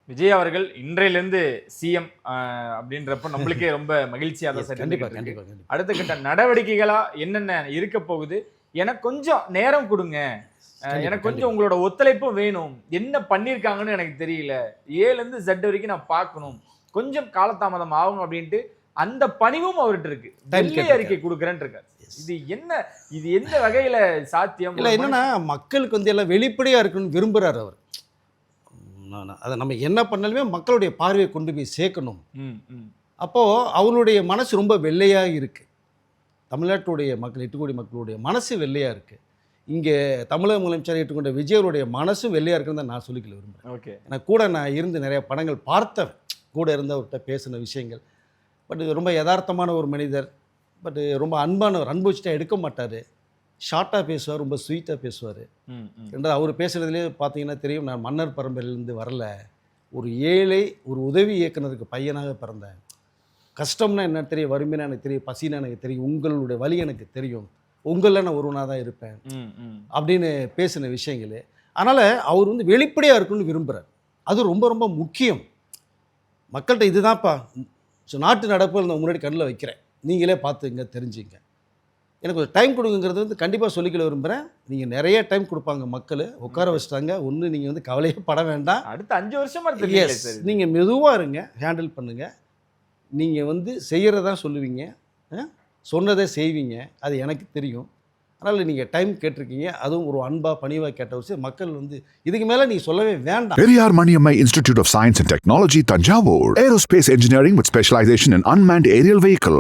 விஜய் அவர்கள் இன்றையிலிருந்து சிஎம் அப்படின்றப்ப நம்மளுக்கே ரொம்ப மகிழ்ச்சியா தான் சார் கண்டிப்பா இருந்துகிட்டு இருக்கு. கண்டிப்பா கண்டிப்பா அடுத்த கட்ட நடவடிக்கைகளா என்னென்ன இருக்க போகுது, எனக்கு கொஞ்சம் நேரம் கொடுங்க, எனக்கு கொஞ்சம் உங்களோட ஒத்துழைப்பும் வேணும், என்ன பண்ணிருக்காங்கன்னு எனக்கு தெரியல, ஏல இருந்து Z வரைக்கும் நான் பார்க்கணும், கொஞ்சம் காலதாமதம் ஆகும் அப்படின்ட்டு அந்த பணிவும் அவர்கிட்ட இருக்கு. வெள்ளை அறிக்கை கொடுக்குறேன்னு இருக்காரு. இது எந்த வகையில சாத்தியம்? இல்லை என்னன்னா மக்களுக்கு வந்து எல்லாம் வெளிப்படையாக இருக்கணும்னு விரும்புகிறார் அவர். அதை நம்ம என்ன பண்ணாலுமே மக்களுடைய பார்வையை கொண்டு போய் சேர்க்கணும். அப்போது அவருடைய மனசு ரொம்ப வெள்ளையாக இருக்குது. தமிழ்நாட்டுடைய மக்கள் 8 கோடி மக்களுடைய மனசு வெள்ளையாக இருக்குது. இங்கே தமிழக முதலமைச்சர் ஏற்றுக்கொண்ட விஜயருடைய மனசும் வெள்ளையாக இருக்குன்னு தான் நான் சொல்லிக்கல விரும்புகிறேன். ஓகே, எனக்கு கூட நான் இருந்து நிறைய படங்கள் பார்த்தவன், கூட இருந்தவர்கிட்ட பேசின விஷயங்கள். பட் ரொம்ப யதார்த்தமான ஒரு மனிதர், பட் ரொம்ப அன்பானவர், அன்பு வச்சுட்டா எடுக்க மாட்டார், ஷார்ட்டாக பேசுவார், ரொம்ப ஸ்வீட்டாக பேசுவார். ரெண்டாவது அவர் பேசுகிறதுலே பார்த்தீங்கன்னா தெரியும், நான் மன்னர் பரம்பரையிலேருந்து வரல, ஒரு ஏழை ஒரு உதவி இயக்குனருக்கு பையனாக பிறந்தேன், கஷ்டம்னா என்ன தெரியும், வறுமைனா எனக்கு தெரியும், பசினா எனக்கு தெரியும், உங்களுடைய வலி எனக்கு தெரியும், உங்களில் நான் ஒருவனாக தான் இருப்பேன் அப்படின்னு பேசின விஷயங்கள். அதனால் அவர் வந்து வெளிப்படையாக இருக்குன்னு விரும்புகிறார். அது ரொம்ப ரொம்ப முக்கியம். மக்கள்கிட்ட இதுதான்ப்பா நாட்டு நடப்பு நான் முன்னாடி கண்ணில் வைக்கிறேன், நீங்களே பார்த்துங்க தெரிஞ்சுங்க, எனக்கு ஒரு டைம் கொடுங்கிறது வந்து கண்டிப்பாக சொல்லிக்கல விரும்புகிறேன். நீங்கள் நிறைய டைம் கொடுப்பாங்க மக்கள், உட்கார வச்சுட்டாங்க, ஒன்று நீங்கள் வந்து கவலையே பட வேண்டாம். அடுத்த 5 வருஷமா எஸ், நீங்கள் மெதுவாக இருங்க, ஹேண்டில் பண்ணுங்கள், நீங்கள் வந்து செய்கிறதா சொல்லுவீங்க, சொன்னதை செய்வீங்க, அது எனக்கு தெரியும். அதனால் நீங்கள் டைம் கேட்டிருக்கீங்க, அதுவும் ஒரு அன்பா பணிவாக கேட்ட விஷயம் மக்கள் வந்து இதுக்கு மேலே நீங்கள் சொல்லவே வேண்டாம். Periyar Maniammai Institute of Science and Technology, Tanjavur. Aerospace engineering with specialization in unmanned aerial vehicle.